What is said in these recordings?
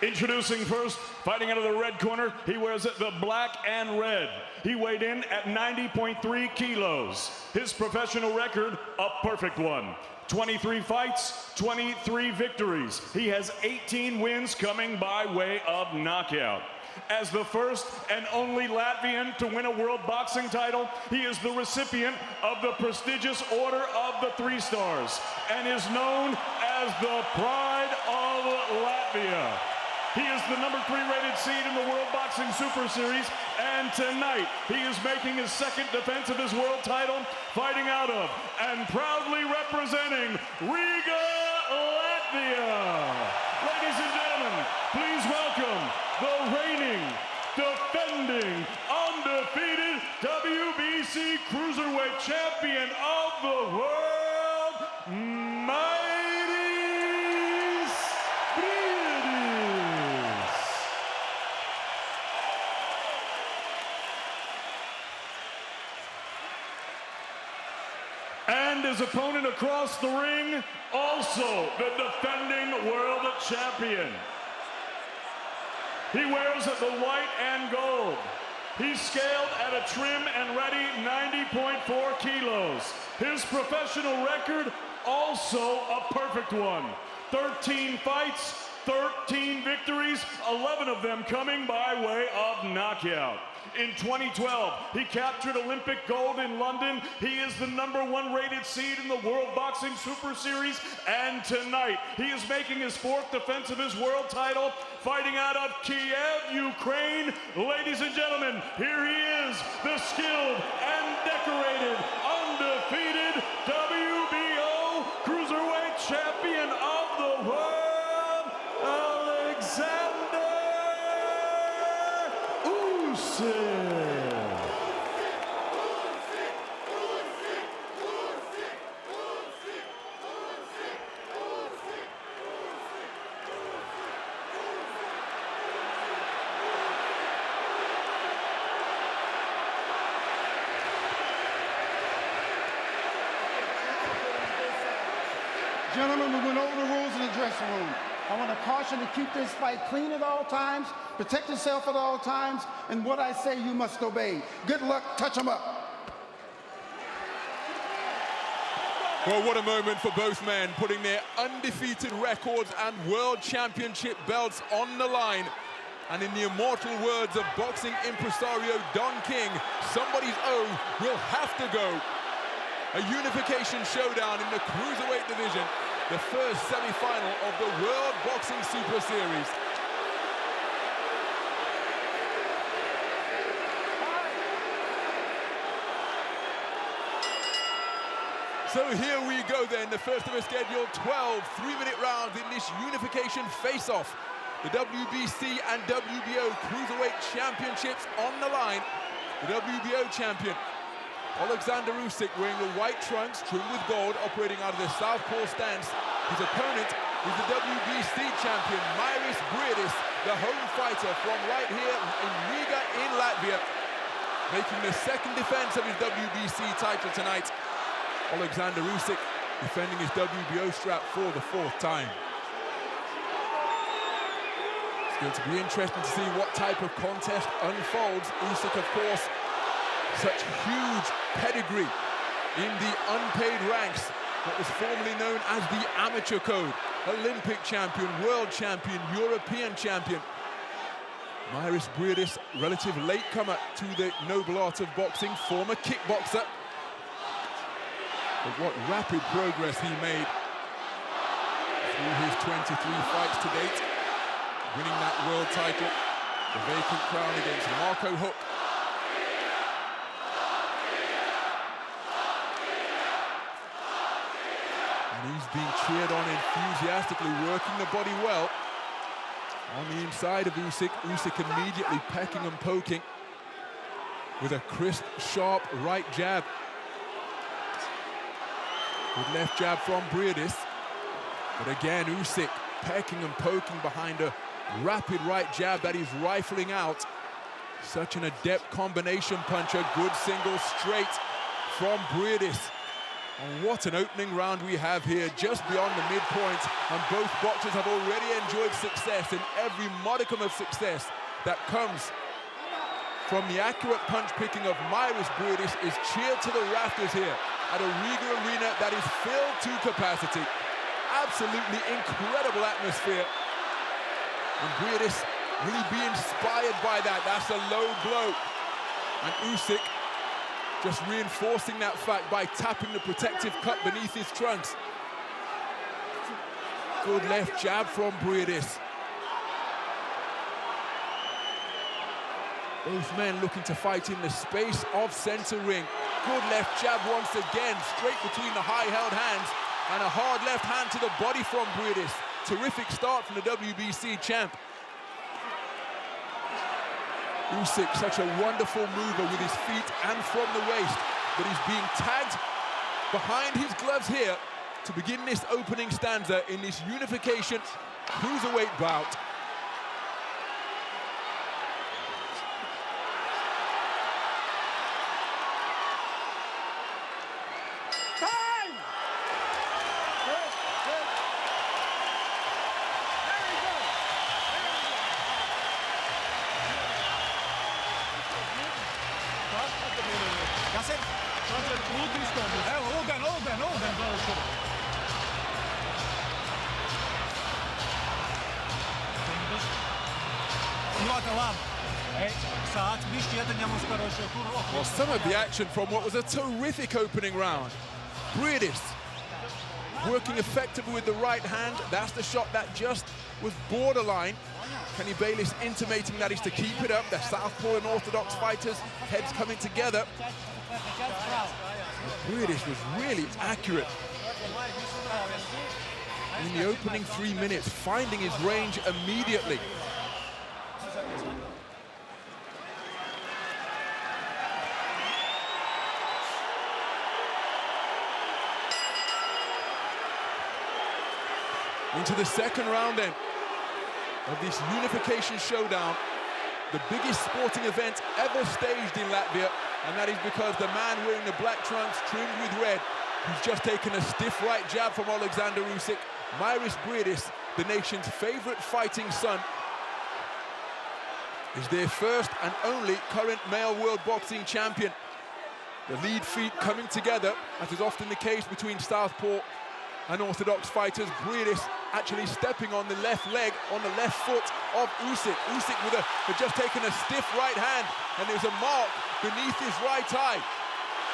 Introducing first, fighting out of the red corner, he wears the black and red. He weighed in at 90.3 kilos. His professional record, a perfect one. 23 fights, 23 victories. He has 18 wins coming by way of knockout. As the first and only Latvian to win a world boxing title, he is the recipient of the prestigious Order of the Three Stars and is known as the Pride of Latvia. He is the #3 rated seed in the World Boxing Super Series, and tonight he is making his second defense of his world title, fighting out of and proudly representing Riga, Latvia. Ladies and gentlemen, please welcome the reigning, defending, undefeated WBC Cruiserweight champion of the world, Mairis Briedis. And his opponent across the ring, also the defending world champion. He wears the white and gold. He's scaled at a trim and ready 90.4 kilos. His professional record, also a perfect one. 13 fights, 13 victories, 11 of them coming by way of knockout. In 2012, he captured Olympic gold in London. He is the #1 rated seed in the World Boxing Super Series. And tonight, he is making his 4th defense of his world title, fighting out of Kiev, Ukraine. Ladies and gentlemen, here he is, the skilled and decorated, undefeated WBO Cruiserweight champion of the world, Oleksandr Usyk. Gentlemen, we went over the rules in the dressing room. I want to caution to keep this fight clean at all times, protect yourself at all times, and what I say you must obey. Good luck, touch them up. Well, what a moment for both men, putting their undefeated records and world championship belts on the line. And in the immortal words of boxing impresario Don King, somebody's O will have to go. A unification showdown in the Cruiserweight division, the first semi-final of the World Boxing Super Series. So here we go then, the first of a scheduled 12 3-minute rounds in this unification face-off. The WBC and WBO Cruiserweight Championships on the line. The WBO champion, Oleksandr Usyk, wearing the white trunks trimmed with gold, operating out of the southpaw stance. His opponent is the WBC champion, Mairis Briedis, the home fighter from right here in Riga in Latvia, making the second defense of his WBC title tonight. Oleksandr Usyk defending his WBO strap for the 4th time. It's going to be interesting to see what type of contest unfolds. Usyk, of course, such huge pedigree in the unpaid ranks, what was formerly known as the amateur code. Olympic champion, world champion, European champion. Mairis Briedis, relative latecomer to the noble art of boxing, former kickboxer. But what rapid progress he made through his 23 fights to date, winning that world title, the vacant crown against Marco Huck. And he's being cheered on enthusiastically, working the body well. On the inside of Usyk, Usyk immediately pecking and poking with a crisp, sharp right jab. Good left jab from Briedis. But again, Usyk pecking and poking behind a rapid right jab that he's rifling out. Such an adept combination puncher. Good single straight from Briedis. And what an opening round we have here, just beyond the midpoint. And both boxers have already enjoyed success, and every modicum of success that comes from the accurate punch-picking of Mairis Briedis is cheered to the rafters here at a Riga arena that is filled to capacity. Absolutely incredible atmosphere. And Briedis really be inspired by that. That's a low blow. And Usyk just reinforcing that fact by tapping the protective cut beneath his trunks. Good left jab from Briedis. Both men looking to fight in the space of center ring. Good left jab once again, straight between the high-held hands, and a hard left hand to the body from Briedis. Terrific start from the WBC champ. Usyk, such a wonderful mover with his feet and from the waist, but he's being tagged behind his gloves here to begin this opening stanza in this unification cruiserweight bout. Well, some of the action from what was a terrific opening round. Briedis working effectively with the right hand. That's the shot that just was borderline. Kenny Bayliss intimating that he's to keep it up. The southpaw and orthodox fighters, heads coming together. Briedis was really accurate in the opening 3 minutes, finding his range immediately. Into the second round then of this unification showdown, the biggest sporting event ever staged in Latvia, and that is because the man wearing the black trunks trimmed with red, who's just taken a stiff right jab from Oleksandr Usyk, Mairis Briedis, the nation's favorite fighting son, is their first and only current male world boxing champion. The lead feet coming together, as is often the case between southpaw and orthodox fighters. Briedis actually stepping on the left leg, on the left foot of Usyk. Usyk had just taken a stiff right hand, and there's a mark beneath his right eye.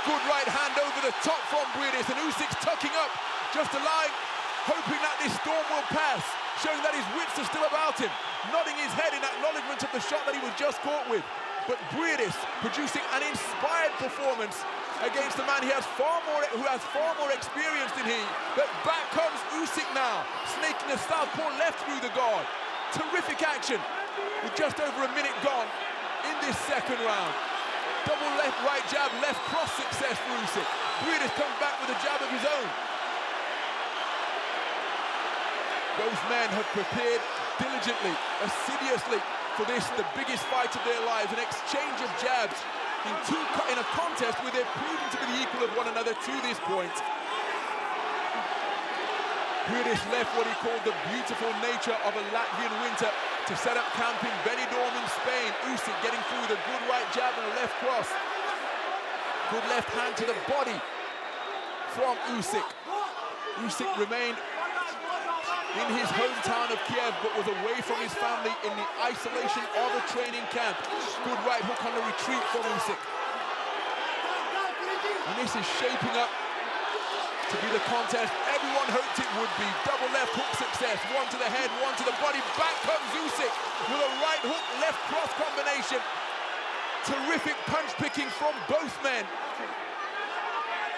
Good right hand over the top from Briedis, and Usyk's tucking up, just allowing, hoping that this storm will pass, showing that his wits are still about him, nodding his head in acknowledgement of the shot that he was just caught with. But Briedis producing an inspired performance against a man who has far more experience than he. But back comes Usyk now, snaking a southpaw left through the guard. Terrific action with just over a minute gone in this second round. Double left, right jab, left cross success for Usyk. Briedis comes back with a jab of his own. Both men have prepared diligently, assiduously for this, the biggest fight of their lives, an exchange of jabs in a contest where they're proven to be the equal of one another to this point. Briedis left what he called the beautiful nature of a Latvian winter to set up camp in Benidorm in Spain. Usyk getting through with a good right jab and a left cross. Good left hand to the body from Usyk. Usyk remained in his hometown of Kiev, but was away from his family in the isolation of a training camp. Good right hook on the retreat from Usyk. And this is shaping up to be the contest everyone hoped it would be. Double left hook success, one to the head, one to the body. Back comes Usyk with a right hook, left cross combination. Terrific punch picking from both men.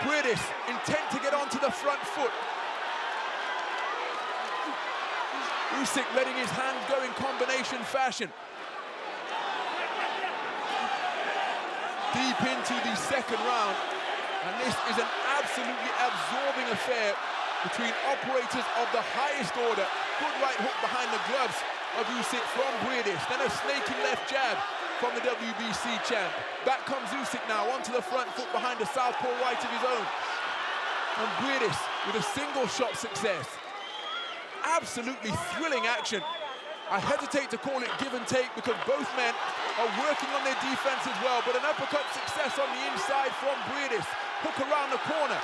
Briedis intent to get onto the front foot. Usyk letting his hands go in combination fashion. Deep into the second round, and this is an absolutely absorbing affair between operators of the highest order. Good right hook behind the gloves of Usyk from Briedis, then a snaking left jab from the WBC champ. Back comes Usyk now onto the front foot behind the southpaw right of his own. and Briedis with a single shot success. Absolutely thrilling action. I hesitate to call it give and take because both men are working on their defense as well, but an uppercut success on the inside from Briedis. Hook around the corner.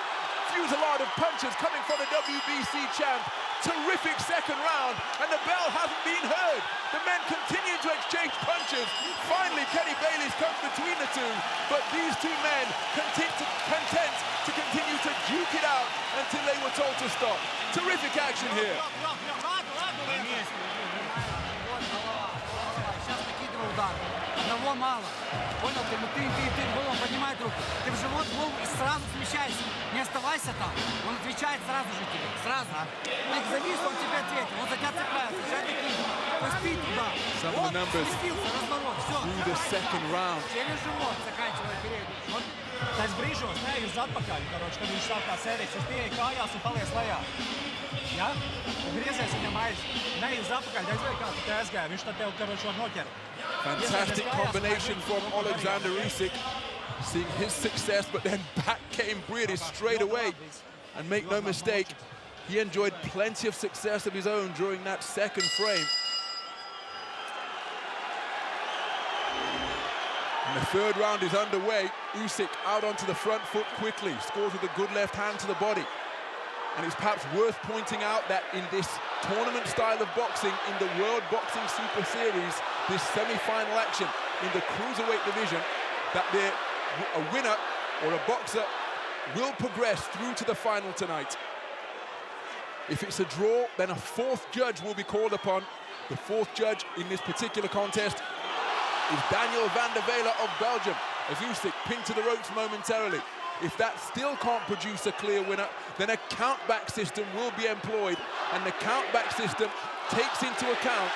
Fusillade of punches coming from the WBC champ. Terrific second round, and the bell hasn't been heard. The men continue to exchange punches. Finally, Kenny Bayless comes between the two, but these two men content to continue to duke it out until they were told to stop. Terrific action here. Одного мало. Понял? Ты голову поднимай руку. Ты в живот голову и сразу смещайся. Не оставайся там. Он отвечает сразу же тебе. Сразу. Ты завис, он тебе ответит. Он за тебя цепляется. Сейчас такие. Пусти туда. Some of the numbers разворот. Все. through the second round. Через живот заканчивай передний. Tas brīžos neej uz atpakaļ, kad viņš sāk tā sēdēt, viņš pieeja kājās un paliec lejā. Ja? Un griezies viņam aiz, neej uz atpakaļ, aizvēj kā tu te aizgāji, viņš tad tev var noķert. Fantastic combination from Oleksandr Usyk, seeing his success, but then back came Briedis straight away. And make no mistake, he enjoyed plenty of success of his own during that second frame. And the third round is underway. Usyk out onto the front foot quickly, scores with a good left hand to the body. And it's perhaps worth pointing out that in this tournament style of boxing, in the World Boxing Super Series, this semi-final action in the Cruiserweight division, that a winner or a boxer will progress through to the final tonight. If it's a draw, then a fourth judge will be called upon. The fourth judge in this particular contest is Daniel van der Velde of Belgium, as Usyk pinned to the ropes momentarily. If that still can't produce a clear winner, then a countback system will be employed, and the countback system takes into account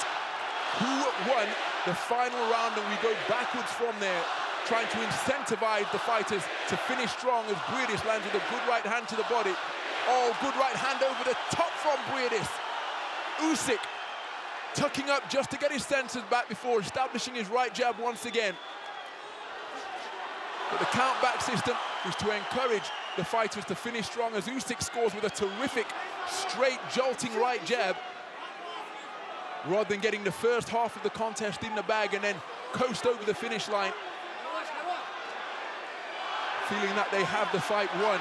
who won the final round, and we go backwards from there, trying to incentivize the fighters to finish strong as Briedis lands with a good right hand to the body. Oh, good right hand over the top from Briedis. Usyk tucking up just to get his senses back before establishing his right jab once again. But the countback system is to encourage the fighters to finish strong as Usyk scores with a terrific, straight, jolting right jab, rather than getting the first half of the contest in the bag and then coast over the finish line, feeling that they have the fight won.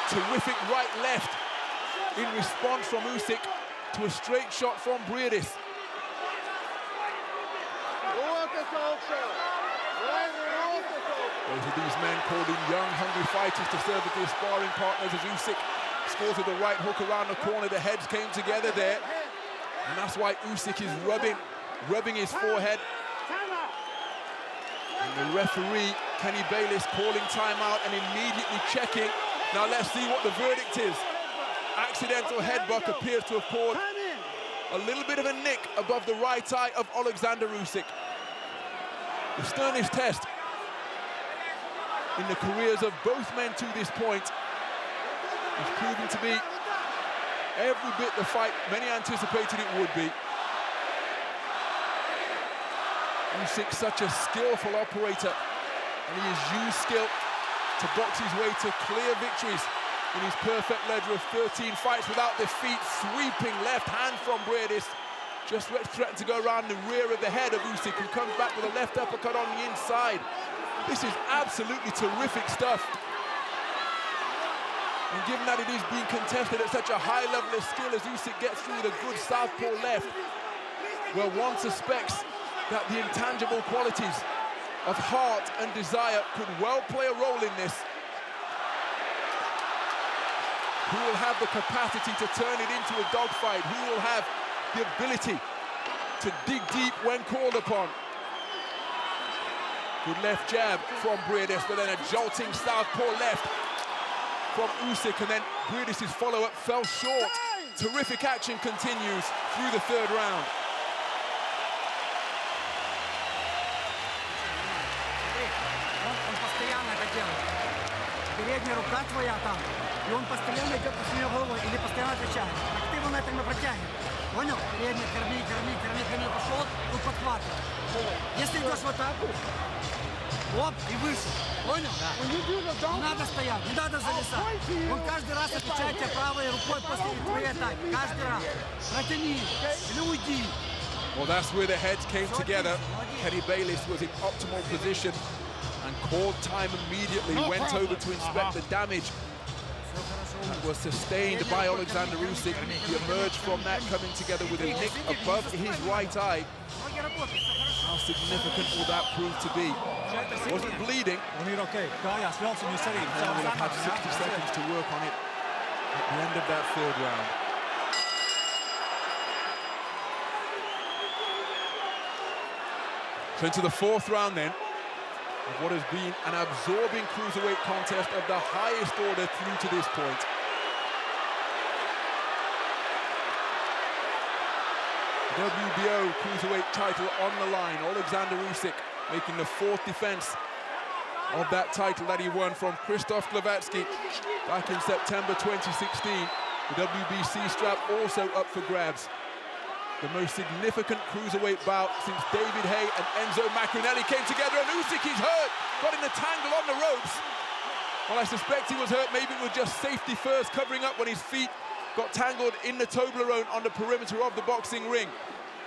Terrific right-left in response from Usyk to a straight shot from Briedis. Those are these men called in young, hungry fighters to serve as their sparring partners as Usyk scores with a right hook around the corner. The heads came together there. And that's why Usyk is rubbing his forehead. And the referee, Kenny Bayless, calling timeout and immediately checking. Now let's see what the verdict is. Accidental headbutt appears to have caused a little bit of a nick above the right eye of Oleksandr Usyk. The sternest test in the careers of both men to this point is proven to be every bit the fight many anticipated it would be. Usyk, such a skillful operator, and he has used skill to box his way to clear victories in his perfect ledger of 13 fights without defeat. Sweeping left hand from Briedis. Just threatened to go around the rear of the head of Usyk, who comes back with a left uppercut on the inside. This is absolutely terrific stuff. And given that it is being contested at such a high level of skill as Usyk gets through with a good southpaw left, well, one suspects that the intangible qualities of heart and desire could well play a role in this. Who will have the capacity to turn it into a dogfight? Who will have the ability to dig deep when called upon? Good left jab from Briedis, but then a jolting southpaw left from Usyk, and then Briedis' follow-up fell short. Terrific action continues through the third round. Он постоянно это делает. Передняя рука твоя там, и он постоянно идет по нее головой или постоянно отвечает. Так ты его на этом и протягиваешь. Понял? Передний, корми, пошел, он подхватывает. Если идешь в атаку, Оп, и выше. Понял? Да. Не надо стоять, не надо зависать. Он каждый раз отвечает тебе правой рукой после твоей атаки. Каждый раз. Протяни или уйди. Well, that's where the heads came together. Kenny Bayliss was in optimal position and called time immediately, went over to inspect the damage that was sustained by Oleksandr Usyk. He emerged from that coming together with a nick above his right eye. How significant will that prove to be? Wasn't bleeding. Un ir ok. Kājās velc un jūs arī. And we'll have 60 seconds to work on it at the end of that third round. So into the fourth round then, of what has been an absorbing cruiserweight contest of the highest order through to this point. WBO cruiserweight title on the line. Oleksandr Usyk making the fourth defense of that title that he won from Krzysztof Glowacki back in September 2016. The WBC strap also up for grabs. The most significant cruiserweight bout since David Haye and Enzo Maccarinelli came together, and Usyk is hurt, got in the tangle on the ropes. Well, I suspect he was hurt, maybe it was just safety first, covering up when his feet got tangled in the Toblerone on the perimeter of the boxing ring.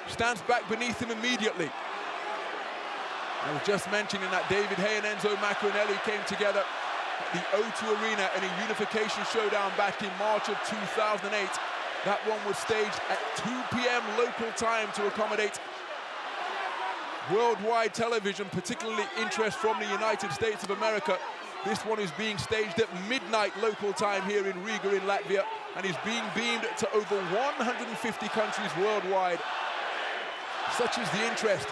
Stands back beneath him immediately. I was just mentioning that David Haye and Enzo Maccarinelli came together at the O2 Arena in a unification showdown back in March of 2008. That one was staged at 2 p.m. local time to accommodate worldwide television, particularly interest from the United States of America. This one is being staged at midnight local time here in Riga in Latvia and is being beamed to over 150 countries worldwide. Such is the interest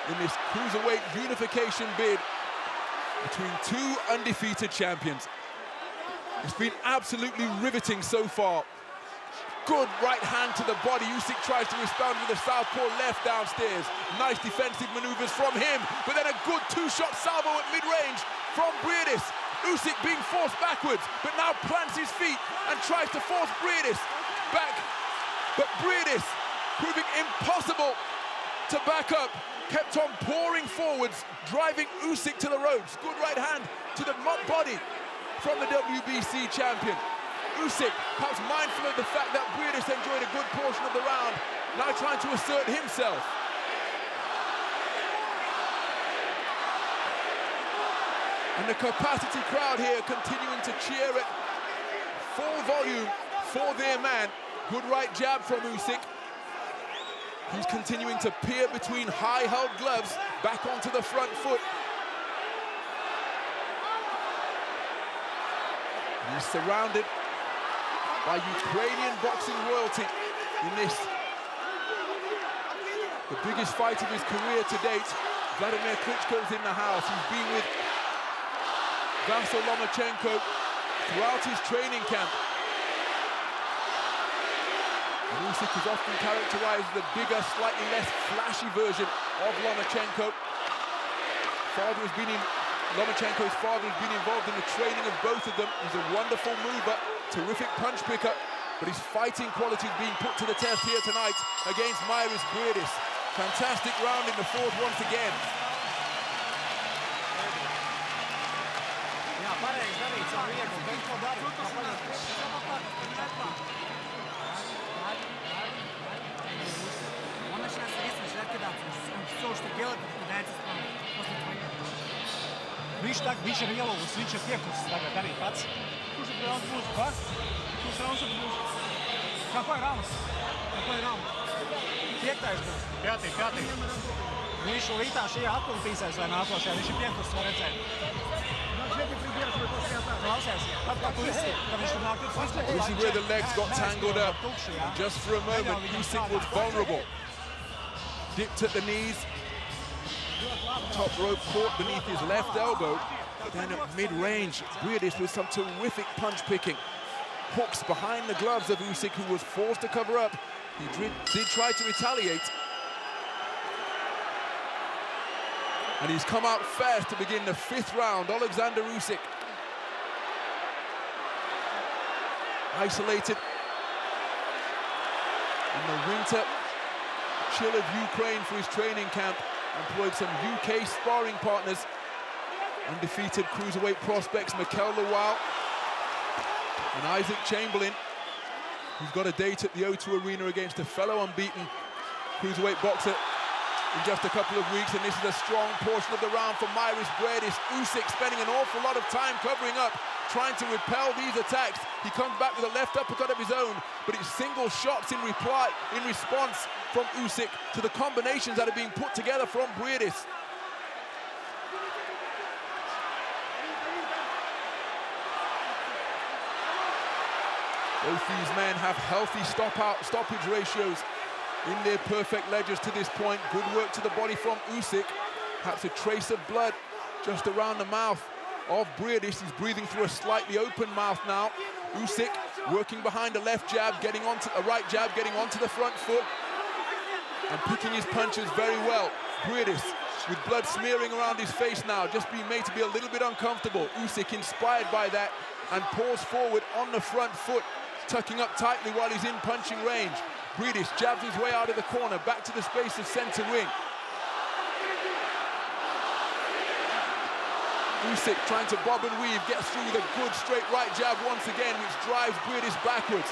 in this cruiserweight unification bid between two undefeated champions. It's been absolutely riveting so far. Good right hand to the body. Usyk tries to respond with a southpaw left downstairs. Nice defensive maneuvers from him, but then a good two-shot salvo at mid-range from Briedis. Usyk being forced backwards, but now plants his feet and tries to force Briedis back. But Briedis, proving impossible to back up, kept on pouring forwards, driving Usyk to the ropes. Good right hand to the body from the WBC champion. Usyk, perhaps mindful of the fact that Briedis enjoyed a good portion of the round, now trying to assert himself. And the capacity crowd here continuing to cheer at full volume for their man. Good right jab from Usyk. He's continuing to peer between high-held gloves back onto the front foot. He's surrounded by Ukrainian boxing royalty in this, the biggest fight of his career to date. Vladimir Klitschko's in the house. He's been with Vasyl Lomachenko throughout his training camp. And Usyk is often characterized as the bigger, slightly less flashy version of Lomachenko. Lomachenko's father has been involved in the training of both of them. He's a wonderful mover, terrific punch picker, but his fighting quality is being put to the test here tonight against Mairis Briedis. Fantastic round in the fourth once again. Он начинает садиться, начинает кидаться. Он все, что делает, кидается после твоих. Viņš ir ielovis, viņš ir piekusis tagad arī pats. Kurš ir rauns būs? Kas? Kurš rauns būs? Какой раунд? Какой раунд? Piektais būs. Pētī. Viņš lītā šajā atpūtīsies vai nākošajā. Viņš ir piekusis, var redzēt. Klausies, kad tu esi, kad viņš tur nāk tur. This is where the legs got tangled up. Just for a moment, Usyk was vulnerable. Dipped at the knees. Top rope caught beneath his left elbow. But then at mid-range, Briedis with some terrific punch picking. Hooks behind the gloves of Usyk, who was forced to cover up. He did try to retaliate. And he's come out fast to begin the fifth round. Oleksandr Usyk. Isolated in the winter chill of Ukraine for his training camp. Employed some UK sparring partners undefeated cruiserweight prospects Mikel Lawal and Isaac Chamberlain, who's got a date at the O2 Arena against a fellow unbeaten cruiserweight boxer in just a couple of weeks. And this is a strong portion of the round for Mairis Briedis. Usyk spending an awful lot of time covering up, trying to repel these attacks. He comes back with a left uppercut of his own, but it's single shots in response from Usyk to the combinations that are being put together from Briedis. Both these men have healthy stoppage ratios in their perfect ledgers to this point. Good work to the body from Usyk. Perhaps a trace of blood just around the mouth of Briedis. He's breathing through a slightly open mouth now. Usyk working behind a left jab, getting onto a right jab, getting onto the front foot and picking his punches very well. Briedis with blood smearing around his face now, just being made to be a little bit uncomfortable. Usyk inspired by that and paws forward on the front foot, tucking up tightly while he's in punching range. Briedis jabs his way out of the corner, back to the space of center ring. Usyk trying to bob and weave, gets through with a good straight right jab once again, which drives Briedis backwards.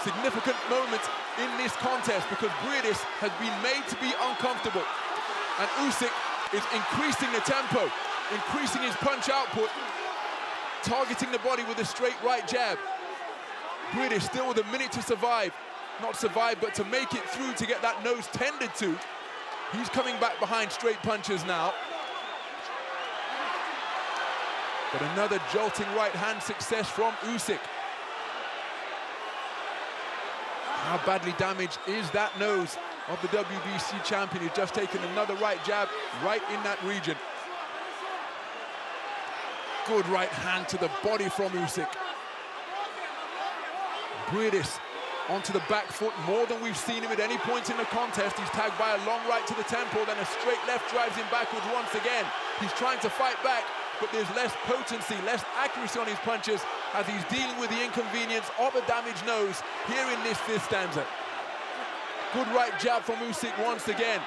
Significant moment in this contest because Briedis has been made to be uncomfortable. And Usyk is increasing the tempo, increasing his punch output, targeting the body with a straight right jab. Briedis still with a minute to survive. Not survive, but to make it through, to get that nose tended to. He's coming back behind straight punches now. But another jolting right hand success from Usyk. How badly damaged is that nose of the WBC champion? He's just taken another right jab right in that region. Good right hand to the body from Usyk. Briedis onto the back foot more than we've seen him at any point in the contest. He's tagged by a long right to the temple, then a straight left drives him backwards once again. He's trying to fight back, but there's less potency, less accuracy on his punches as he's dealing with the inconvenience of a damaged nose here in this fifth stanza. Good right jab from Usyk once again.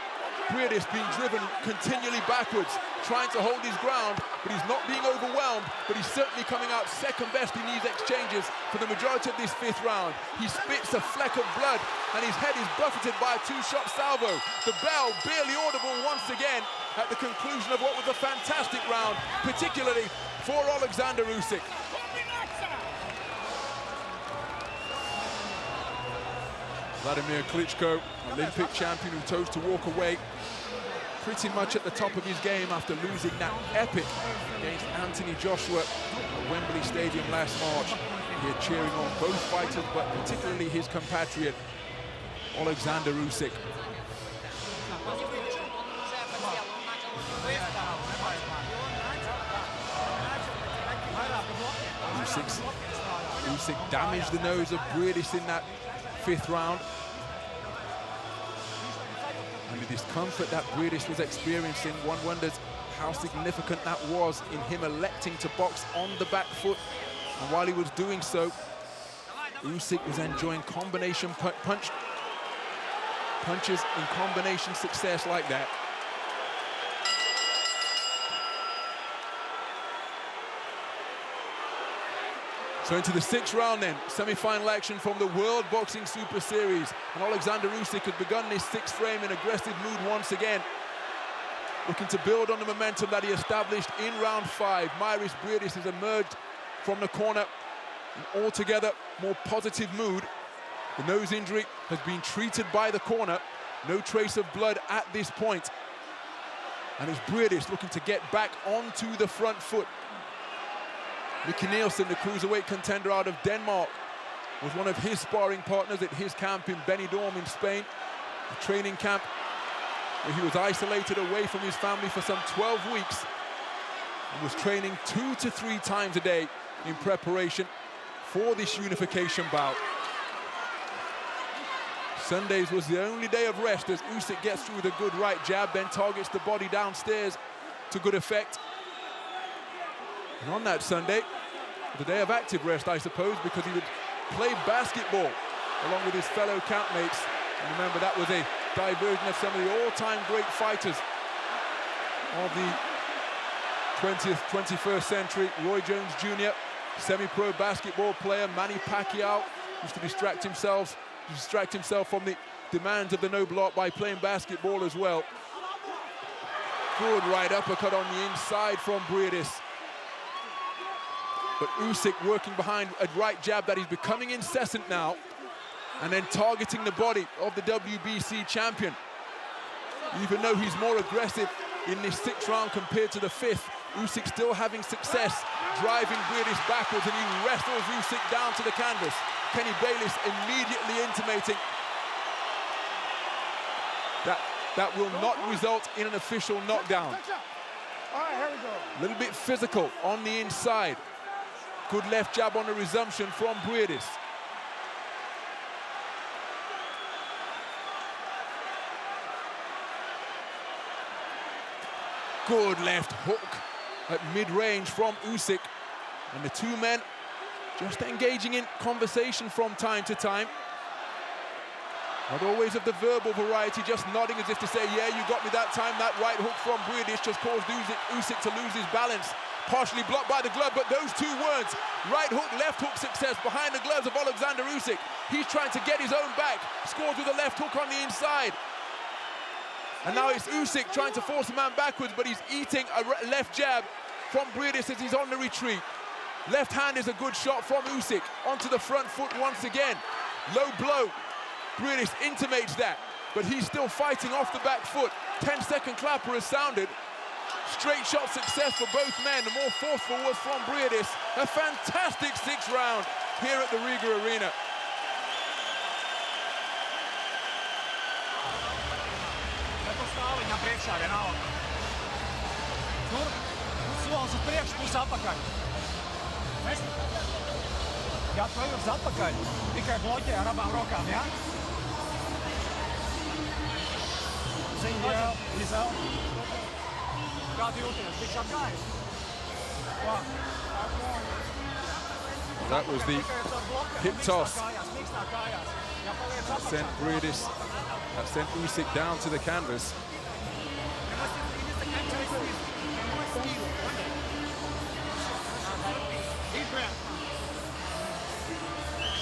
Briedis being driven continually backwards, trying to hold his ground, but he's not being overwhelmed, but he's certainly coming out second best in these exchanges for the majority of this fifth round. He spits a fleck of blood, and his head is buffeted by a two-shot salvo. The bell barely audible once again at the conclusion of what was a fantastic round, particularly for Oleksandr Usyk. Vladimir Klitschko, Olympic champion who chose to walk away pretty much at the top of his game after losing that epic against Anthony Joshua at Wembley Stadium last March. Here cheering on both fighters, but particularly his compatriot, Oleksandr Usyk. Usyk damaged the nose of Briedis in that fifth round. And the discomfort that Briedis was experiencing, one wonders how significant that was in him electing to box on the back foot. And while he was doing so, Usyk was enjoying combination punches in combination success like that. So into the sixth round then, semi-final action from the World Boxing Super Series. And Oleksandr Usyk has begun this sixth frame in aggressive mood once again, looking to build on the momentum that he established in round 5. Mairis Briedis has emerged from the corner in altogether more positive mood. The nose injury has been treated by the corner. No trace of blood at this point. And it's Briedis looking to get back onto the front foot. Nicky Nielsen, the cruiserweight contender out of Denmark, was one of his sparring partners at his camp in Benidorm in Spain, a training camp where he was isolated away from his family for some 12 weeks and was training 2 to 3 times a day in preparation for this unification bout. Sundays was the only day of rest as Usyk gets through with a good right jab, then targets the body downstairs to good effect. And on that Sunday, the day of active rest, I suppose, because he would play basketball along with his fellow campmates. And remember, that was a diversion of some of the all-time great fighters of the 20th, 21st century, Roy Jones Jr., semi-pro basketball player, Manny Pacquiao, used to distract himself from the demands of the noble art by playing basketball as well. Good right uppercut on the inside from Briedis. But Usyk working behind a right jab that is becoming incessant now, and then targeting the body of the WBC champion. Even though he's more aggressive in this 6th round compared to the 5th, Usyk still having success driving Briedis backwards, and he wrestles Usyk down to the canvas. Kenny Bayless immediately intimating that will not result in an official knockdown. All right, here we go. A little bit physical on the inside. Good left jab on the resumption from Briedis. Good left hook at mid-range from Usyk. And the two men just engaging in conversation from time to time. Not always of the verbal variety, just nodding as if to say, yeah, you got me that time. That right hook from Briedis just caused Usyk to lose his balance. Partially blocked by the glove, but those two words, right hook, left hook success behind the gloves of Oleksandr Usyk. He's trying to get his own back, scores with a left hook on the inside. And now it's Usyk trying to force a man backwards, but he's eating a left jab from Briedis as he's on the retreat. Left hand is a good shot from Usyk, onto the front foot once again. Low blow, Briedis intimates that, but he's still fighting off the back foot. 10-second clapper has sounded. Straight shot success for both men. The more forceful was from Briedis. A fantastic 6th round here at the Riga Arena. Stāviņam priekšā vienalga. Tur solis uz priekšu, puse atpakaļ. Ja tu ej uz atpakaļ, tikai bloķē ar abām rokām, ja? Izel. Kā tu jūties? Tikš apgājis? That was the hip toss that sent Briedis, that sent Usyk down to the canvas.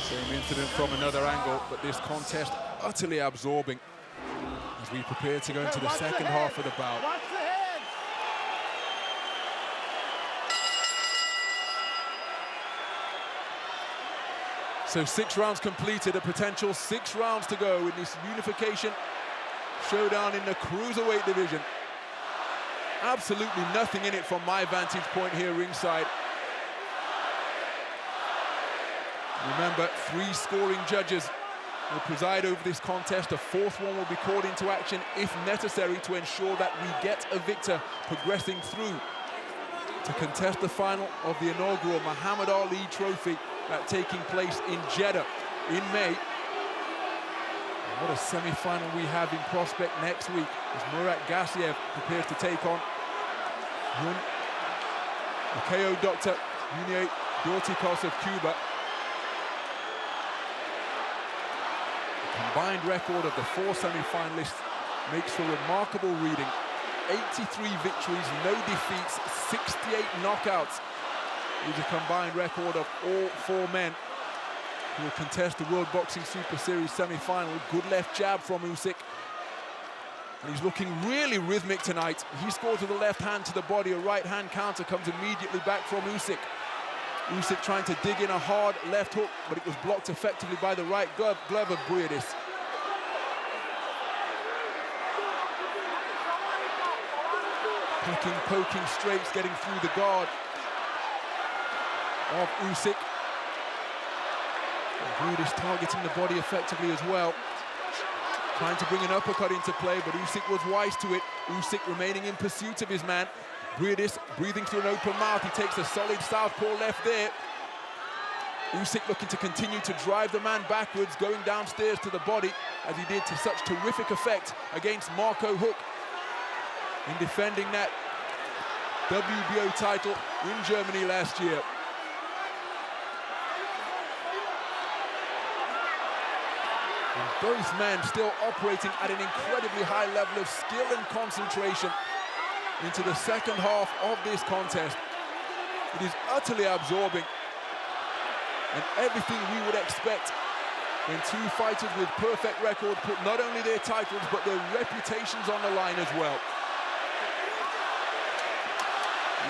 Same incident from another angle, but this contest utterly absorbing as we prepare to go into the second half of the bout. Watch the head. So 6 rounds completed, a potential 6 rounds to go in this unification showdown in the Cruiserweight division. Absolutely nothing in it from my vantage point here ringside. Remember, 3 scoring judges will preside over this contest. A 4th one will be called into action if necessary to ensure that we get a victor progressing through to contest the final of the inaugural Muhammad Ali Trophy taking place in Jeddah in May. And what a semi-final we have in prospect next week as Murat Gassiev prepares to take on the KO Dr. Yunier Dorticos of Cuba. Combined record of the 4 semi-finalists makes for remarkable reading. 83 victories, no defeats, 68 knockouts is a combined record of all 4 men who will contest the World Boxing Super Series semi-final. Good left jab from Usyk. And he's looking really rhythmic tonight. He scores with a left hand to the body. A right hand counter comes immediately back from Usyk. Usyk trying to dig in a hard left hook, but it was blocked effectively by the right glove of Briedis. Picking, poking straights, getting through the guard of Usyk. Briedis targeting the body effectively as well. Trying to bring an uppercut into play, but Usyk was wise to it. Usyk remaining in pursuit of his man. Briedis breathing through an open mouth. He takes a solid southpaw left there. Usyk looking to continue to drive the man backwards, going downstairs to the body, as he did to such terrific effect against Marco Huck in defending that WBO title in Germany last year. And both men still operating at an incredibly high level of skill and concentration into the second half of this contest. It is utterly absorbing, and everything we would expect when two fighters with perfect record put not only their titles but their reputations on the line as well.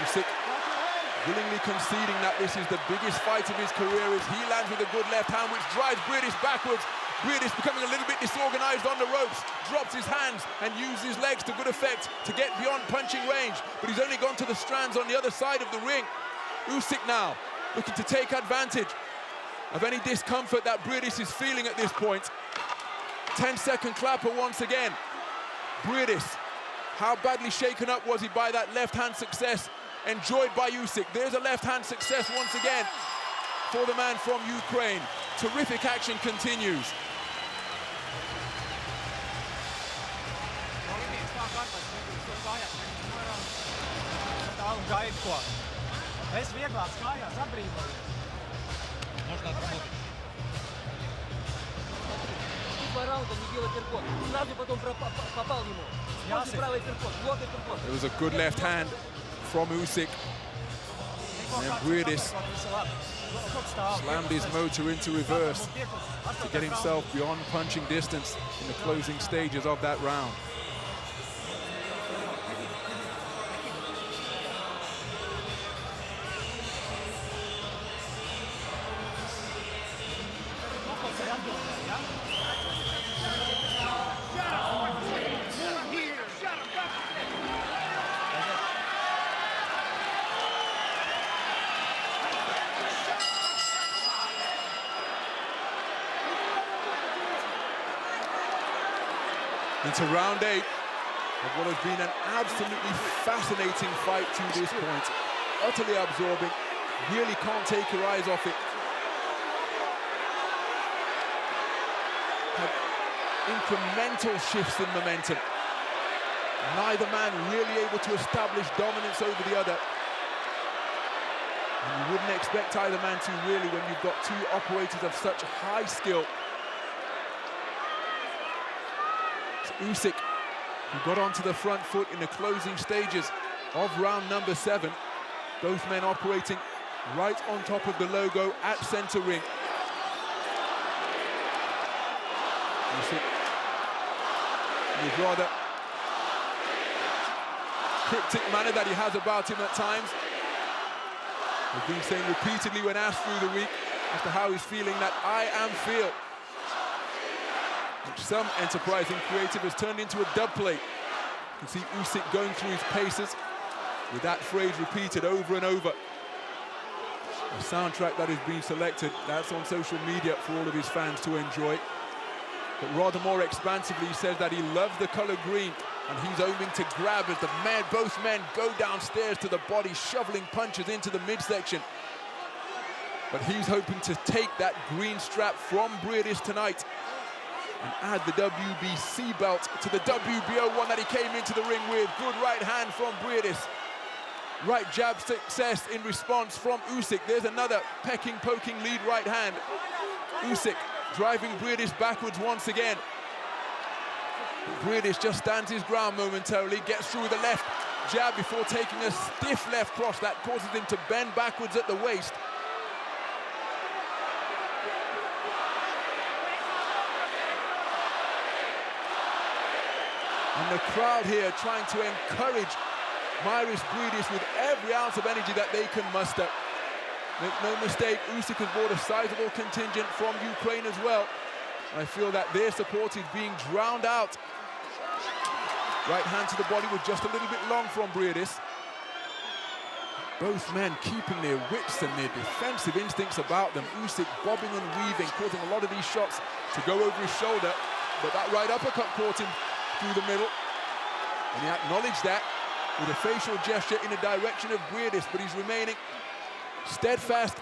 Usyk willingly conceding that this is the biggest fight of his career as he lands with a good left hand which drives Briedis backwards. Briedis becoming a little bit disorganized on the ropes, drops his hands and uses his legs to good effect to get beyond punching range, but he's only gone to the strands on the other side of the ring. Usyk now looking to take advantage of any discomfort that Briedis is feeling at this point. 10-second clapper once again. Briedis, how badly shaken up was he by that left-hand success enjoyed by Usyk? There's a left-hand success once again for the man from Ukraine. Terrific action continues. Es vieglāks kājās atbrīvoju. Можно отработать. Два раунда не делай перход. Сразу потом попал ему. После правый перход, плотный перход. It was a good left hand from Usyk. And then Briedis slammed his motor into reverse to get himself beyond punching distance in the closing stages of that round. Into round 8 of what has been an absolutely fascinating fight to this point. Utterly absorbing, really can't take your eyes off it. Had incremental shifts in momentum. Neither man really able to establish dominance over the other. And you wouldn't expect either man to really when you've got two operators of such high skill. Usyk, who got onto the front foot in the closing stages of round number 7. Both men operating right on top of the logo at center ring. Usyk, in his rather cryptic manner that he has about him at times, has been saying repeatedly when asked through the week as to how he's feeling that I am feel. Which some enterprising creative has turned into a dub plate. You can see Usyk going through his paces with that phrase repeated over and over. A soundtrack that has been selected, that's on social media for all of his fans to enjoy. But rather more expansively, he says that he loves the color green and he's aiming to grab as both men go downstairs to the body, shoveling punches into the midsection. But he's hoping to take that green strap from Briedis tonight and add the WBC belt to the WBO one that he came into the ring with. Good right hand from Briedis. Right jab success in response from Usyk. There's another pecking, poking lead right hand. Usyk driving Briedis backwards once again. Briedis just stands his ground momentarily, gets through the left jab before taking a stiff left cross that causes him to bend backwards at the waist. And the crowd here trying to encourage Mairis Briedis with every ounce of energy that they can muster. Make no mistake, Usyk has brought a sizable contingent from Ukraine as well. I feel that their support is being drowned out. Right hand to the body was just a little bit long from Briedis. Both men keeping their wits and their defensive instincts about them. Usyk bobbing and weaving, causing a lot of these shots to go over his shoulder. But that right uppercut caught him through the middle, and he acknowledged that with a facial gesture in the direction of Briedis, but he's remaining steadfast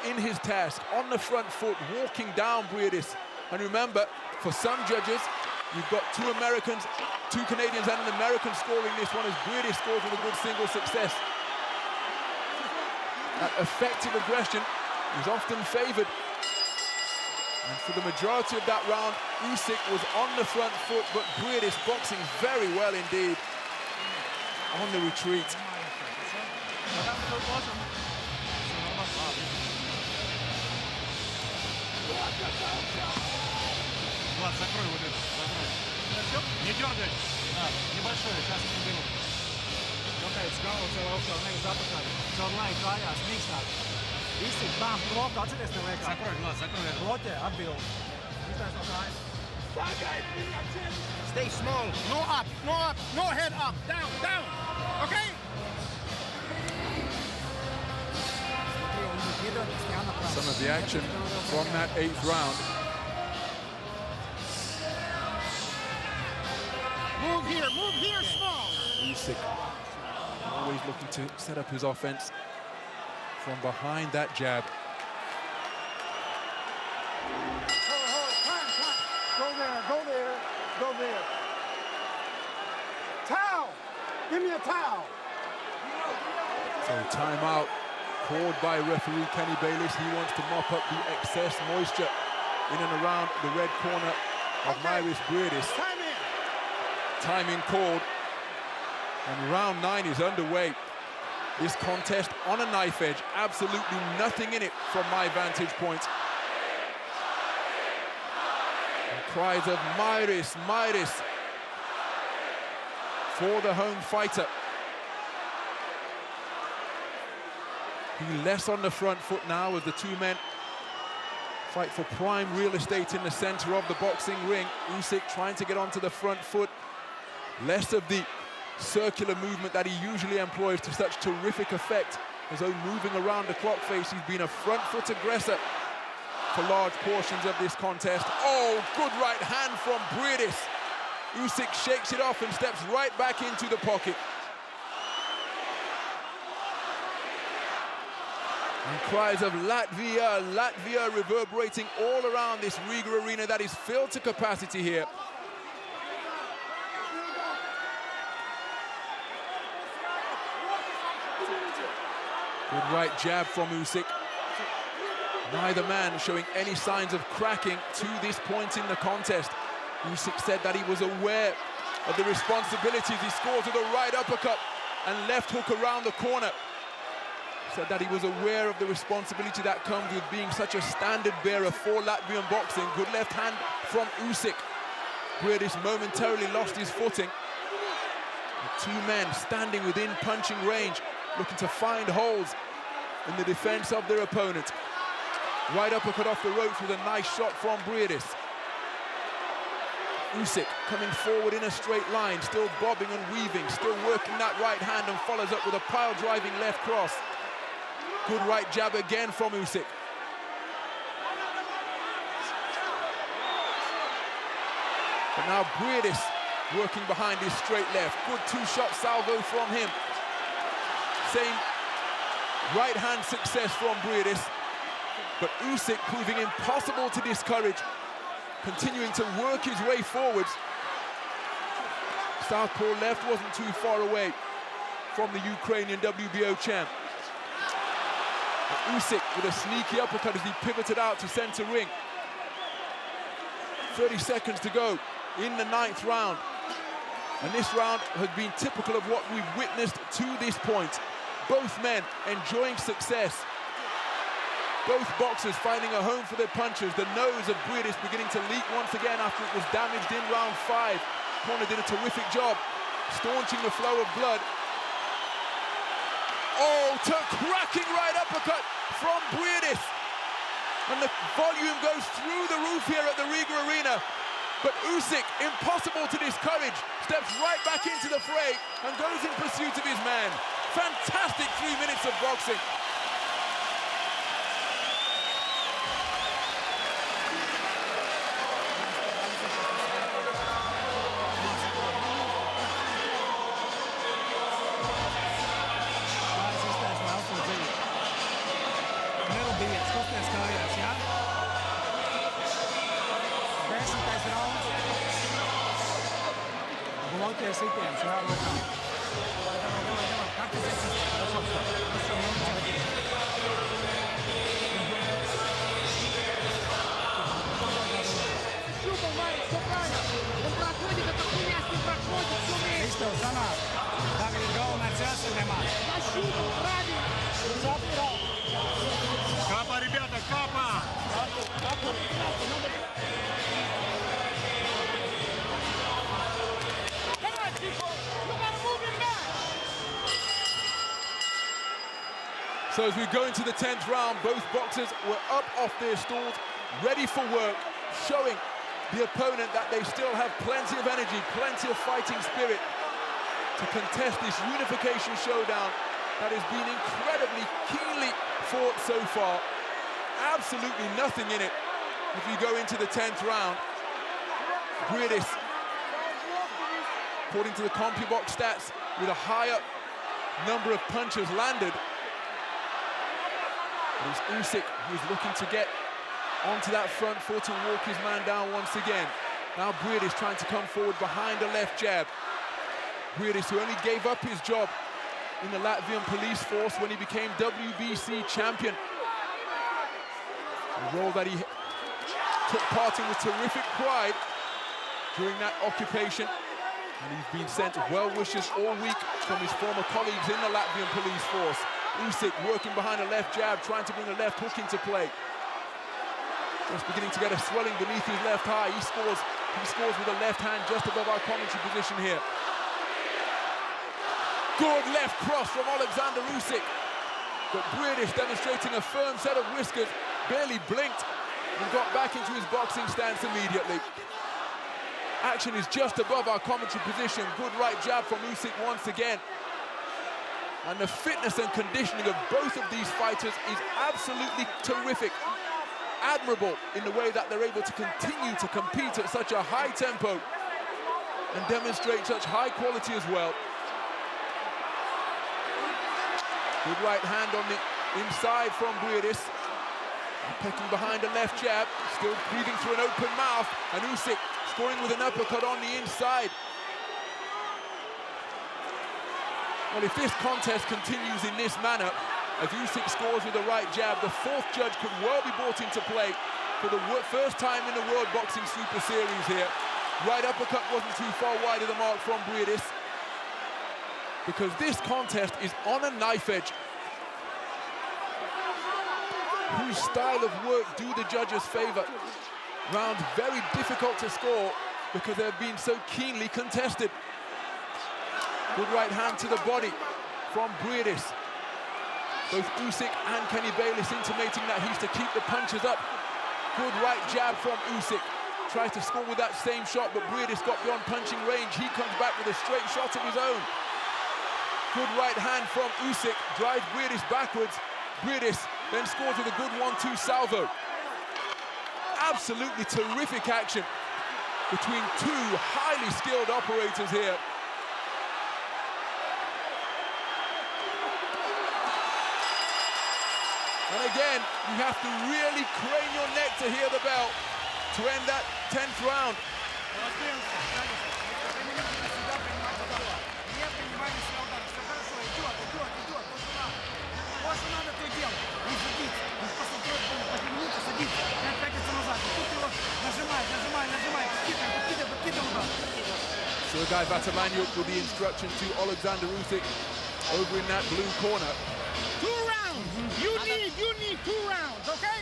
in his task, on the front foot, walking down Briedis. And remember, for some judges, you've got two Americans, two Canadians and an American scoring this one as Briedis scores with a good single success. That effective aggression is often favored. And for the majority of that round, Usyk was on the front foot, but Briedis boxing very well indeed. on the retreat. Влад, закрой вот это, закрой. Не дергай. Да, небольшое, сейчас не беру. Kāpēc galva ceļ augšā, nevis atpakaļ? Caur laiku kājās, mīkstāk. Visi, bām, bloku, atceries tev liekā. Закрой, Влад, закрой. Bloķē, atbildi. Iztais no kājas. Stay small. No up, no up, no head up. Down, down. Okay? Some of the action from that 8th round. Move here, small. Usyk always looking to set up his offense from behind that jab. Go there. Towel. Give me a towel. So timeout called by referee Kenny Bayliss. He wants to mop up the excess moisture in and around the red corner of Mairis Briedis. Timing called. And round 9 is underway. This contest on a knife edge. Absolutely nothing in it from my vantage point. And cries of Mairis, Mairis for the home fighter. He less on the front foot now as the two men fight for prime real estate in the center of the boxing ring. Usyk trying to get onto the front foot. Less of the circular movement that he usually employs to such terrific effect, as though moving around the clock face. He's been a front foot aggressor for large portions of this contest. Oh, good right hand from Briedis. Usyk shakes it off and steps right back into the pocket. And cries of LATVIA, LATVIA reverberating all around this Riga arena that is filled to capacity here. Good right jab from Usyk. Neither man showing any signs of cracking to this point in the contest. Usyk said that he was aware of the responsibilities. He scores with a right uppercut and left hook around the corner. Said that he was aware of the responsibility that comes with being such a standard bearer for Latvian boxing. Good left hand from Usyk. Briedis momentarily lost his footing. The two men standing within punching range, looking to find holes in the defense of their opponent. Right uppercut off the ropes with a nice shot from Briedis. Usyk coming forward in a straight line, still bobbing and weaving, still working that right hand, and follows up with a pile-driving left cross. Good right jab again from Usyk. But now Briedis working behind his straight left. Good two-shot salvo from him. Same right hand success from Briedis. But Usyk proving impossible to discourage, continuing to work his way forwards. Southpaw left wasn't too far away from the Ukrainian WBO champ. But Usyk with a sneaky uppercut as he pivoted out to center ring. 30 seconds to go in the 9th round. And this round has been typical of what we've witnessed to this point. Both men enjoying success. Both boxers finding a home for their punches. The nose of Briedis beginning to leak once again after it was damaged in round 5. Corner did a terrific job staunching the flow of blood. Oh, cracking right uppercut from Briedis. And the volume goes through the roof here at the Riga arena. But Usyk, impossible to discourage, steps right back into the fray and goes in pursuit of his man. Fantastic 3 minutes of boxing. There we go. Капа, ребята, капа! So as we go into the 10th round, both boxers were up off their stools, ready for work, showing the opponent that they still have plenty of energy, plenty of fighting spirit to contest this unification showdown that has been incredibly keenly fought so far. Absolutely nothing in it if you go into the 10th round. Briedis, according to the CompuBox stats, with a higher number of punches landed. It's Usyk who's looking to get onto that front foot and walk his man down once again. Now Briedis trying to come forward behind a left jab. Briedis, who only gave up his job in the Latvian police force when he became WBC champion. A role that he took part in with terrific pride during that occupation. And he's been sent well wishes all week from his former colleagues in the Latvian police force. Usyk working behind a left jab, trying to bring a left hook into play. Just beginning to get a swelling beneath his left eye. He scores with a left hand just above our commentary position here. Good left cross from Oleksandr Usyk. But Briedis demonstrating a firm set of whiskers, barely blinked and got back into his boxing stance immediately. Action is just above our commentary position. Good right jab from Usyk once again. And the fitness and conditioning of both of these fighters is absolutely terrific. Admirable in the way that they're able to continue to compete at such a high tempo and demonstrate such high quality as well. Good right hand on the inside from Briedis. Pecking behind a left jab, still breathing through an open mouth, and Usyk scoring with an uppercut on the inside. Well, if this contest continues in this manner, as Usyk scores with a right jab, the fourth judge could well be brought into play for the first time in the World Boxing Super Series here. Right uppercut wasn't too far wide of the mark from Briedis, because this contest is on a knife edge. Whose style of work do the judges favor? Rounds very difficult to score because they've been so keenly contested. Good right hand to the body from Briedis. Both Usyk and Kenny Bayless intimating that he's to keep the punches up. Good right jab from Usyk. Tries to score with that same shot, but Briedis got beyond punching range. He comes back with a straight shot of his own. Good right hand from Usyk, drives Briedis backwards. Briedis then scores with a good 1-2 salvo. Absolutely terrific action between two highly skilled operators here. And again, you have to really crane your neck to hear the bell to end that 10th round. Sergei Vatamaniuk with the instruction to Oleksandr Usyk over in that blue corner. 2 rounds. You need 2 rounds, okay?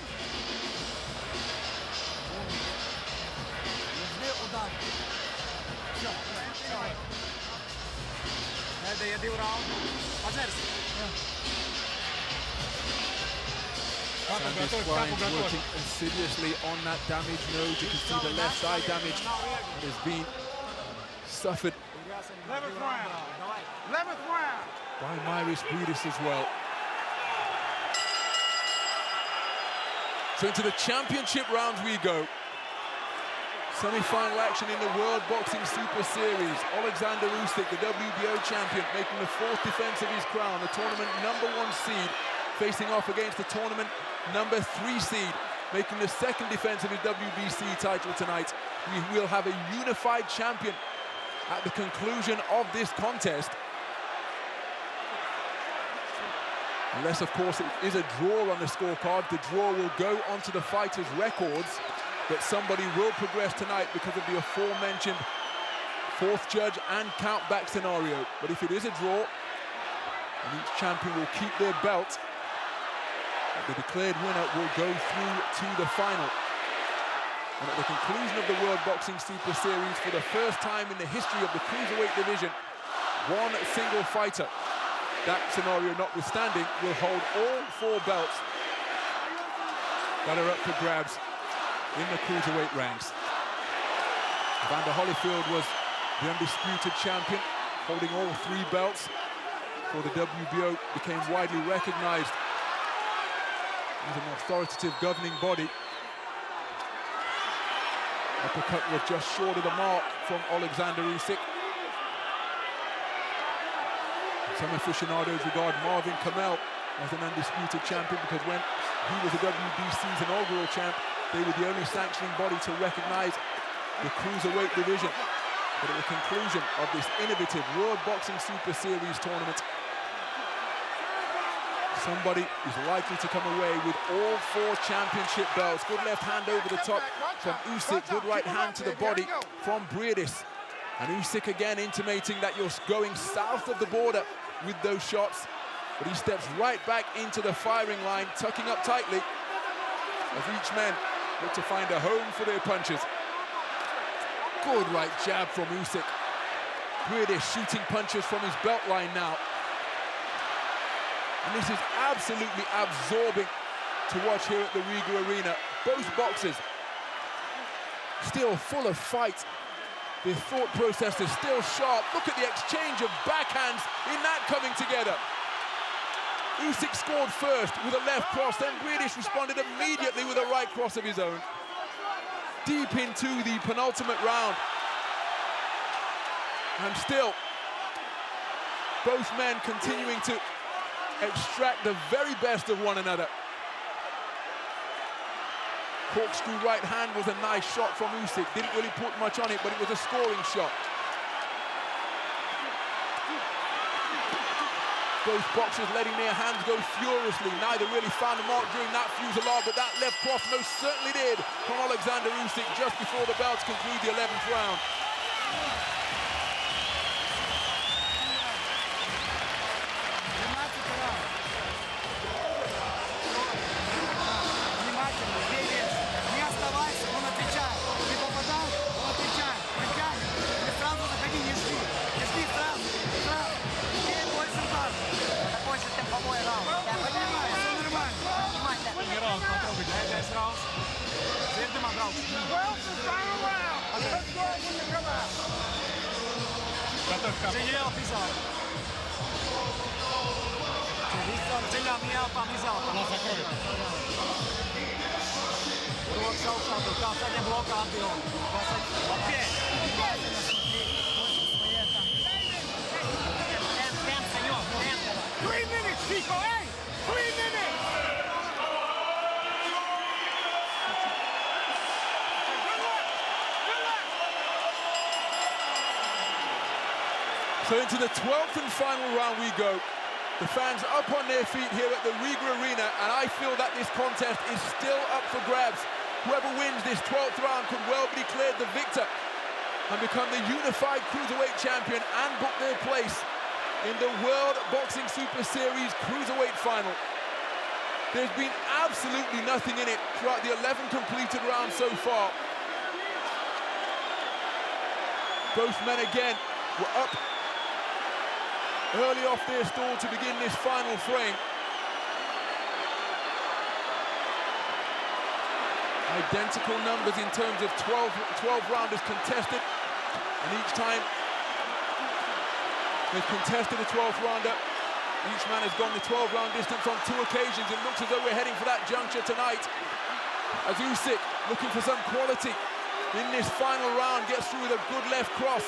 Working insidiously on that damaged nose. You can see the left eye damage has been suffered 11th round. 11th round. by Mairis Briedis as well. So into the championship rounds we go. Semi-final action in the World Boxing Super Series. Oleksandr Usyk, the WBO champion, making the 4th defense of his crown, the tournament #1 seed, facing off against the tournament #3 seed, making the 2nd defense of his WBC title tonight. We will have a unified champion at the conclusion of this contest. Unless, of course, it is a draw on the scorecard. The draw will go onto the fighters' records, but somebody will progress tonight because of the aforementioned 4th judge and count-back scenario. But if it is a draw, And each champion will keep their belt. The declared winner will go through to the final. And at the conclusion of the World Boxing Super Series, for the first time in the history of the Cruiserweight division, one single fighter, that scenario notwithstanding, will hold all 4 belts that are up for grabs in the Cruiserweight ranks. Evander Holyfield was the undisputed champion, holding all 3 belts. For the WBO, became widely recognized as an authoritative governing body. Uppercut was just short of the mark from Oleksandr Usyk. Some aficionados regard Marvin Kamel as an undisputed champion because when he was the WBC's inaugural champ, they were the only sanctioning body to recognize the Cruiserweight division. But at the conclusion of this innovative World Boxing Super Series tournament, somebody is likely to come away with all 4 championship belts. Good left hand over the top from Usyk, good right hand to the body from Briedis. And Usyk again intimating that you're going south of the border with those shots. But he steps right back into the firing line, tucking up tightly as each man look to find a home for their punches. Good right jab from Usyk. Briedis shooting punches from his belt line now. And this is absolutely absorbing to watch here at the Riga Arena. Both boxers still full of fight. Their thought process is still sharp. Look at the exchange of backhands in that coming together. Usyk scored first with a left cross, then Briedis responded immediately with a right cross of his own. Deep into the penultimate round. And still, both men continuing to extract the very best of one another. Corkscrew right hand was a nice shot from Usyk. Didn't really put much on it, but it was a scoring shot. Both boxers letting their hands go furiously. Neither really found the mark during that fusillade, but that left cross most certainly did from Oleksandr Usyk just before the belts conclude the 11th round. So into the 12th and final round we go. The fans up on their feet here at the Riga Arena, and I feel that this contest is still up for grabs. Whoever wins this 12th round could well be declared the victor and become the unified Cruiserweight champion and book their place in the World Boxing Super Series Cruiserweight final. There's been absolutely nothing in it throughout the 11 completed rounds so far. Both men again were up early off their stall to begin this final frame. Identical numbers in terms of 12 rounders contested, and each time they've contested a 12th rounder, each man has gone the 12-round distance on 2 occasions. It looks as though we're heading for that juncture tonight, as Usyk, looking for some quality in this final round, gets through with a good left cross.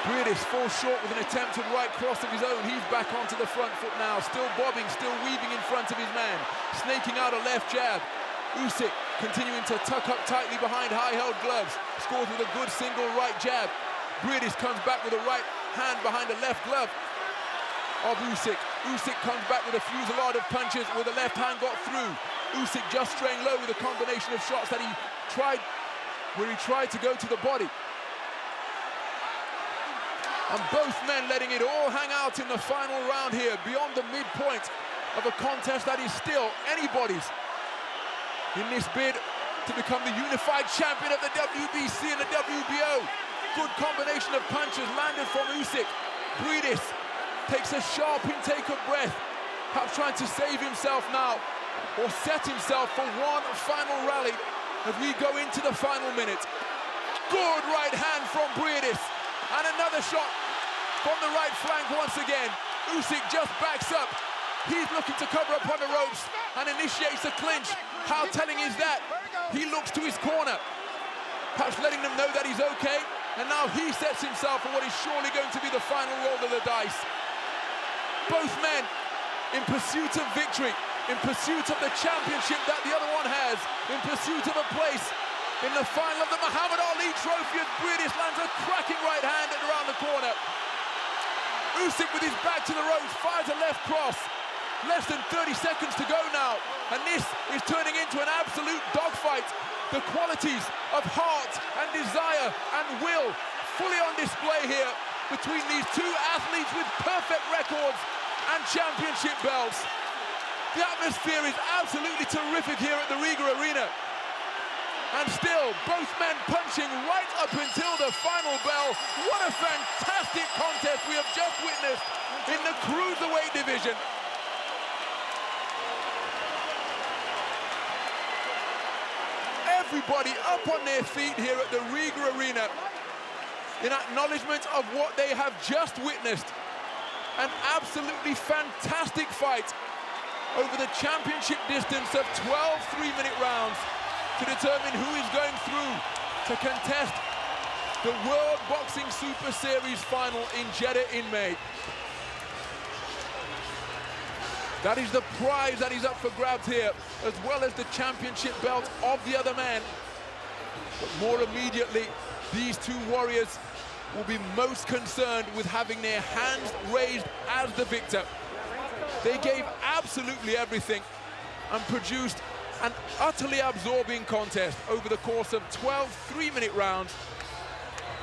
Briedis falls short with an attempted right cross of his own. He's back onto the front foot now, still bobbing, still weaving in front of his man, snaking out a left jab. Usyk continuing to tuck up tightly behind high-held gloves, scores with a good single right jab. Briedis comes back with a right hand behind a left glove of Usyk. Usyk comes back with a fusillade of punches with the left hand got through. Usyk just straying low with a combination of shots that he tried to go to the body. And both men letting it all hang out in the final round here, beyond the midpoint of a contest that is still anybody's in this bid to become the unified champion of the WBC and the WBO. Good combination of punches landed from Usyk. Briedis takes a sharp intake of breath, perhaps trying to save himself now, or set himself for one final rally as we go into the final minute. Good right hand from Briedis, and another shot from the right flank once again. Usyk just backs up. He's looking to cover up on the ropes and initiates a clinch. How telling is that? He looks to his corner, perhaps letting them know that he's okay, and now he sets himself for what is surely going to be the final roll of the dice. Both men in pursuit of victory, in pursuit of the championship that the other one has, in pursuit of a place in the final of the Muhammad Ali Trophy, as Briedis lands a cracking right hand around the corner. Usyk with his back to the ropes fires a left cross. Less than 30 seconds to go now, and this is turning into an absolute dogfight. The qualities of heart and desire and will fully on display here between these two athletes with perfect records and championship belts. The atmosphere is absolutely terrific here at the Riga Arena. And still, both men punching right up until the final bell. What a fantastic contest we have just witnessed in the Cruiserweight division. Everybody up on their feet here at the Riga Arena in acknowledgement of what they have just witnessed. An absolutely fantastic fight over the championship distance of 12 3-minute rounds to determine who is going through to contest the World Boxing Super Series final in Jeddah in May. That is the prize that is up for grabs here, as well as the championship belt of the other man. But more immediately, these two warriors will be most concerned with having their hands raised as the victor. They gave absolutely everything and produced an utterly absorbing contest over the course of 12 3-minute rounds,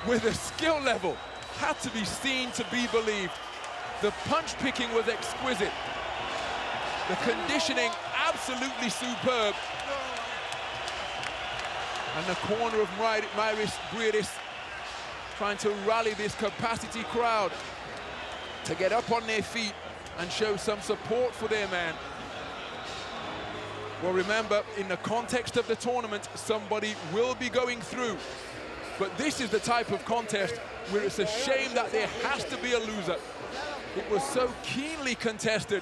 with a skill level had to be seen to be believed. The punch picking was exquisite. The conditioning absolutely superb. And the corner of Mairis Briedis trying to rally this capacity crowd to get up on their feet and show some support for their man. Well, remember, in the context of the tournament, somebody will be going through. But this is the type of contest where it's a shame that there has to be a loser. It was so keenly contested.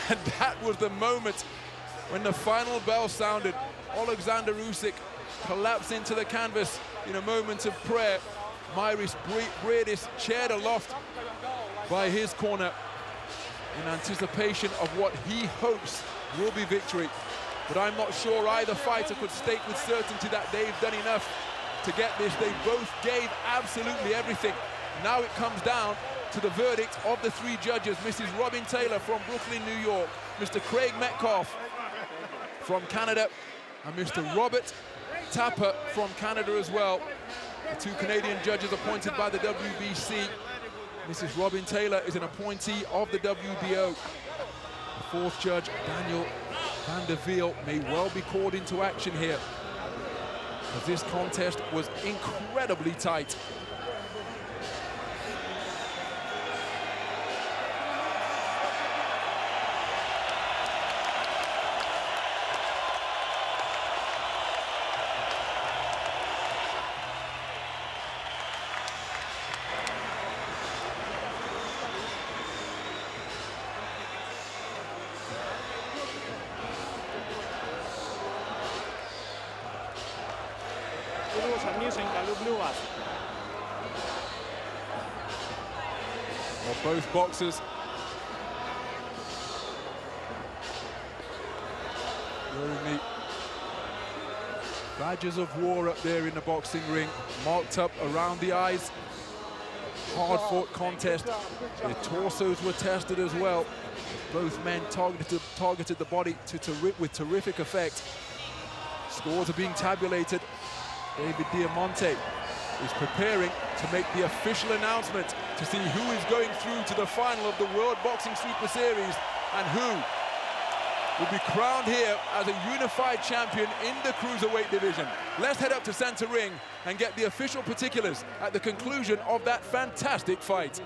And that was the moment when the final bell sounded. Oleksandr Usyk collapsed into the canvas in a moment of prayer. Mairis Briedis chaired aloft by his corner in anticipation of what he hopes will be victory. But I'm not sure either fighter could state with certainty that they've done enough to get this. They both gave absolutely everything. Now it comes down to the verdict of the three judges, Mrs. Robin Taylor from Brooklyn, New York, Mr. Craig Metcalf from Canada, and Mr. Robert Tapper from Canada as well. The two Canadian judges appointed by the WBC. Mrs. Robin Taylor is an appointee of the WBO. The fourth judge, Daniel Van der Veel, may well be called into action here, as this contest was incredibly tight. Well, both boxers wearing the badges of war up there in the boxing ring, marked up around the eyes. Hard-fought contest. Their torsos were tested as well. Both men targeted the body with terrific effect. Scores are being tabulated. David Diamante is preparing to make the official announcement to see who is going through to the final of the World Boxing Super Series and who will be crowned here as a unified champion in the Cruiserweight division. Let's head up to center ring and get the official particulars at the conclusion of that fantastic fight.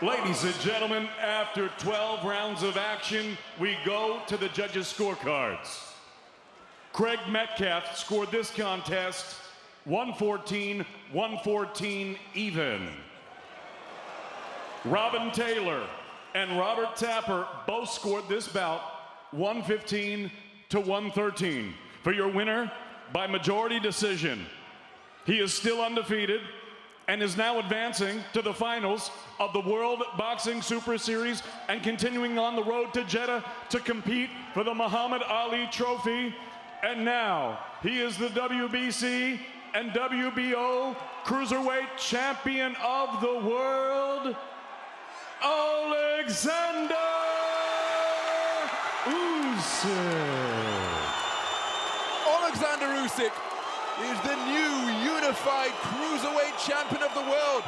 Ladies and gentlemen, after 12 rounds of action, we go to the judges' scorecards. Craig Metcalf scored this contest 114-114 even. Robin Taylor and Robert Tapper both scored this bout 115-113 for your winner by majority decision. He is still undefeated and is now advancing to the finals of the World Boxing Super Series and continuing on the road to Jeddah to compete for the Muhammad Ali Trophy. And now, he is the WBC and WBO Cruiserweight Champion of the World, Oleksandr Usyk. Oleksandr Usyk is the new unified Cruiserweight champion of the world.